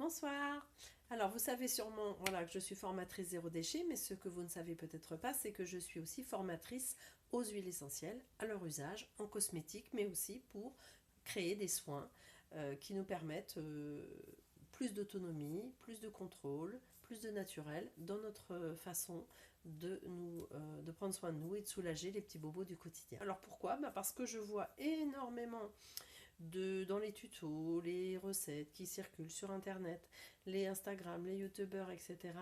Bonsoir. Alors, vous savez sûrement voilà, que je suis formatrice zéro déchet, mais ce que vous ne savez peut-être pas, c'est que je suis aussi formatrice aux huiles essentielles, à leur usage, en cosmétique, mais aussi pour créer des soins qui nous permettent plus d'autonomie, plus de contrôle, plus de naturel dans notre façon de prendre soin de nous et de soulager les petits bobos du quotidien. Alors pourquoi? Parce que je vois énormément dans les tutos, les recettes qui circulent sur internet, les Instagram, les youtubeurs, etc.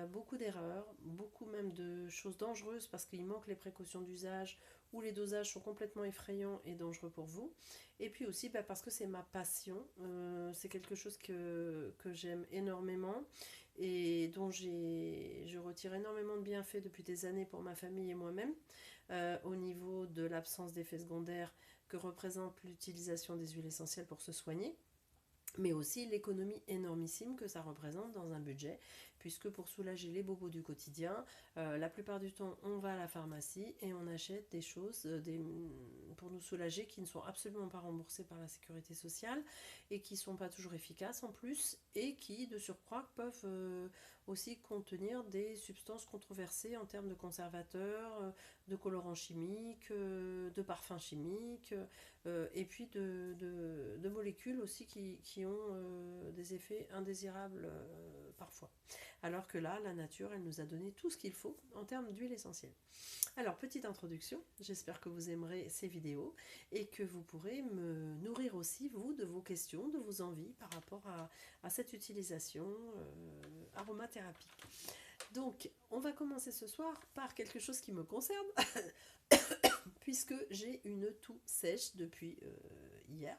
Beaucoup d'erreurs, beaucoup même de choses dangereuses parce qu'il manque les précautions d'usage ou les dosages sont complètement effrayants et dangereux pour vous. Et puis aussi parce que c'est ma passion, c'est quelque chose que j'aime énormément et dont je retire énormément de bienfaits depuis des années pour ma famille et moi-même, au niveau de l'absence d'effets secondaires que représente l'utilisation des huiles essentielles pour se soigner, mais aussi l'économie énormissime que ça représente dans un budget, puisque pour soulager les bobos du quotidien, la plupart du temps on va à la pharmacie et on achète des choses pour nous soulager qui ne sont absolument pas remboursées par la sécurité sociale et qui ne sont pas toujours efficaces en plus et qui de surcroît peuvent aussi contenir des substances controversées en termes de conservateurs, de colorants chimiques, de parfums chimiques et puis de molécules aussi qui ont des effets indésirables parfois. Alors que là, la nature, elle nous a donné tout ce qu'il faut en termes d'huile essentielle. Alors, petite introduction, j'espère que vous aimerez ces vidéos et que vous pourrez me nourrir aussi, vous, de vos questions, de vos envies par rapport à cette utilisation aromathérapie. Donc, on va commencer ce soir par quelque chose qui me concerne, puisque j'ai une toux sèche depuis hier.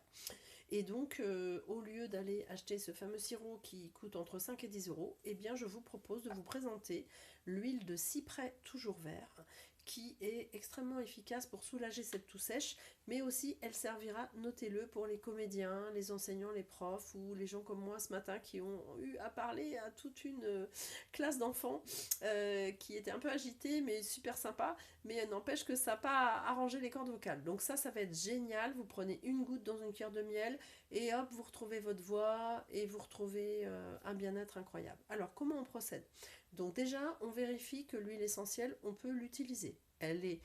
Et donc, au lieu d'aller acheter ce fameux sirop qui coûte entre 5 et 10 euros, eh bien, je vous propose de vous présenter l'huile de cyprès toujours vert, qui est extrêmement efficace pour soulager cette toux sèche, mais aussi elle servira, notez-le, pour les comédiens, les enseignants, les profs ou les gens comme moi ce matin qui ont eu à parler à toute une classe d'enfants qui était un peu agitée mais super sympa, mais n'empêche que ça n'a pas arrangé les cordes vocales. Donc ça va être génial, vous prenez une goutte dans une cuillère de miel et hop, vous retrouvez votre voix et vous retrouvez un bien-être incroyable. Alors comment on procède? Donc déjà, on vérifie que l'huile essentielle, on peut l'utiliser. Elle est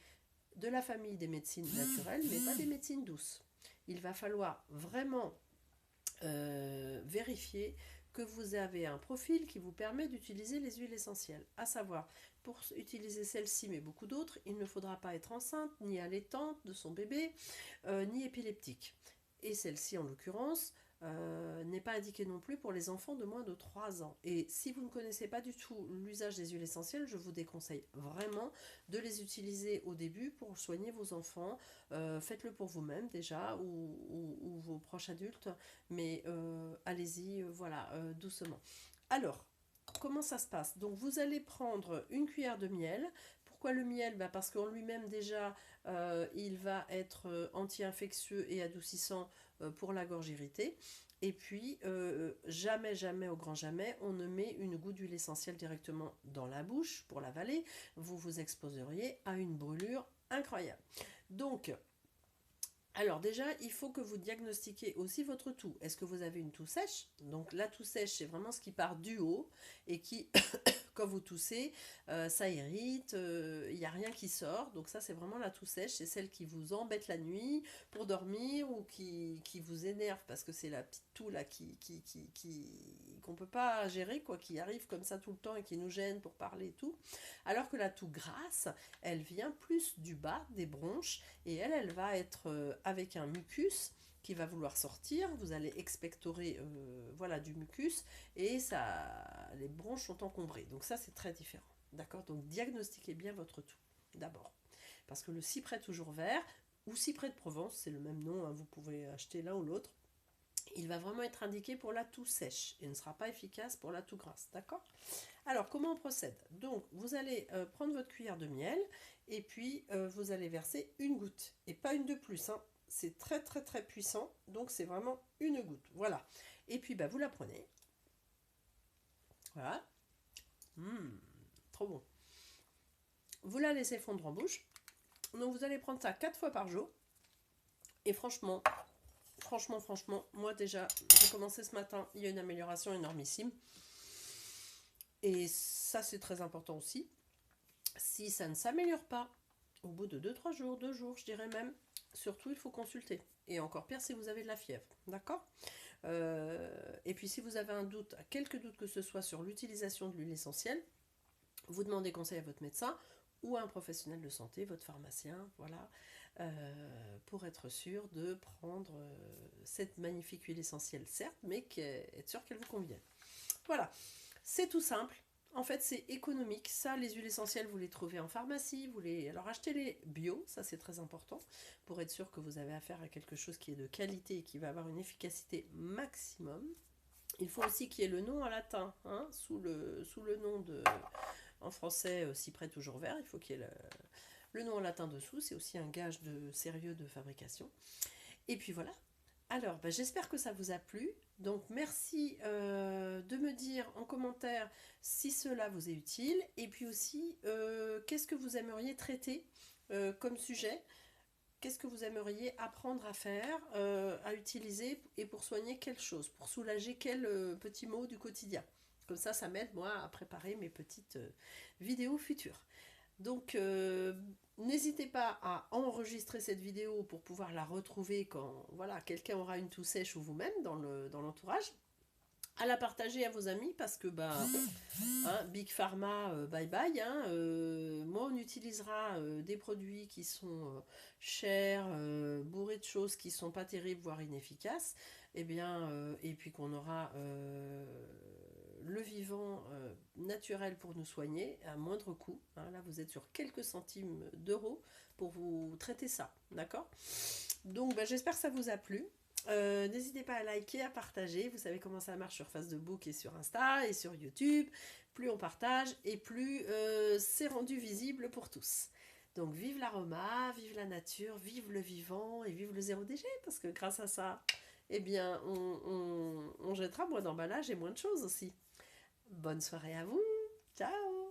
de la famille des médecines naturelles, mais pas des médecines douces. Il va falloir vraiment vérifier que vous avez un profil qui vous permet d'utiliser les huiles essentielles. À savoir, pour utiliser celle-ci, mais beaucoup d'autres, il ne faudra pas être enceinte, ni allaitante de son bébé, ni épileptique. Et celle-ci, en l'occurrence, n'est pas indiquée non plus pour les enfants de moins de 3 ans. Et si vous ne connaissez pas du tout l'usage des huiles essentielles, je vous déconseille vraiment de les utiliser au début pour soigner vos enfants. Faites-le pour vous-même déjà ou vos proches adultes, mais allez-y, voilà, doucement. Alors, comment ça se passe? Donc vous allez prendre une cuillère de miel. Pourquoi le miel? Parce qu'en lui-même déjà, il va être anti-infectieux et adoucissant pour la gorge irritée. Et puis, jamais, jamais, au grand jamais, on ne met une goutte d'huile essentielle directement dans la bouche pour l'avaler. Vous vous exposeriez à une brûlure incroyable. Donc, alors déjà, il faut que vous diagnostiquiez aussi votre toux. Est-ce que vous avez une toux sèche? Donc la toux sèche, c'est vraiment ce qui part du haut et qui, quand vous toussez, ça irrite, il n'y a rien qui sort. Donc ça, c'est vraiment la toux sèche. C'est celle qui vous embête la nuit pour dormir ou qui vous énerve parce que c'est la petite toux là qu'on ne peut pas gérer, quoi, qui arrive comme ça tout le temps et qui nous gêne pour parler et tout. Alors que la toux grasse, elle vient plus du bas des bronches et elle va être avec un mucus qui va vouloir sortir, vous allez expectorer voilà, du mucus et ça, les bronches sont encombrées. Donc ça, c'est très différent. D'accord? Donc diagnostiquez bien votre toux d'abord. Parce que le cyprès toujours vert ou cyprès de Provence, c'est le même nom, hein, vous pouvez acheter l'un ou l'autre, il va vraiment être indiqué pour la toux sèche et ne sera pas efficace pour la toux grasse. D'accord? Alors, comment on procède? Donc, vous allez prendre votre cuillère de miel et puis vous allez verser une goutte et pas une de plus, hein. C'est très très très puissant, donc c'est vraiment une goutte. Voilà. Et puis, vous la prenez. Voilà. Trop bon. Vous la laissez fondre en bouche. Donc, vous allez prendre ça 4 fois par jour. Et franchement, franchement, moi déjà, j'ai commencé ce matin, il y a une amélioration énormissime. Et ça, c'est très important aussi. Si ça ne s'améliore pas, au bout de 2-3 jours, 2 jours, je dirais même, surtout il faut consulter. Et encore pire si vous avez de la fièvre, d'accord. Et puis si vous avez un doute, quelques doutes que ce soit sur l'utilisation de l'huile essentielle, vous demandez conseil à votre médecin ou à un professionnel de santé, votre pharmacien, voilà, pour être sûr de prendre cette magnifique huile essentielle, certes, mais être sûr qu'elle vous convienne. Voilà, c'est tout simple. En fait, c'est économique. Ça, les huiles essentielles, vous les trouvez en pharmacie. Alors, achetez-les bio, ça c'est très important, pour être sûr que vous avez affaire à quelque chose qui est de qualité et qui va avoir une efficacité maximum. Il faut aussi qu'il y ait le nom en latin, hein, sous le nom de, en français, cyprès toujours vert. Il faut qu'il y ait le nom en latin dessous. C'est aussi un gage de sérieux de fabrication. Et puis voilà. Alors, j'espère que ça vous a plu. Donc, merci de me dire en commentaire si cela vous est utile. Et puis aussi, qu'est-ce que vous aimeriez traiter comme sujet? Qu'est-ce que vous aimeriez apprendre à faire, à utiliser et pour soigner quelle chose? Pour soulager quel petit mot du quotidien? Comme ça m'aide, moi, à préparer mes petites vidéos futures. Donc, n'hésitez pas à enregistrer cette vidéo pour pouvoir la retrouver quand voilà, quelqu'un aura une toux sèche ou vous-même dans l'entourage. À la partager à vos amis parce que Big Pharma, bye bye. Moi, on utilisera des produits qui sont chers, bourrés de choses qui sont pas terribles, voire inefficaces. Et puis qu'on aura le vivant naturel pour nous soigner à moindre coût. Là, vous êtes sur quelques centimes d'euros pour vous traiter ça, d'accord? Donc, j'espère que ça vous a plu. N'hésitez pas à liker, à partager. Vous savez comment ça marche sur Facebook et sur Insta et sur YouTube. Plus on partage et plus c'est rendu visible pour tous. Donc, vive l'aroma, vive la nature, vive le vivant et vive le zéro déchet parce que grâce à ça, on jettera moins d'emballage et moins de choses aussi. Bonne soirée à vous. Ciao!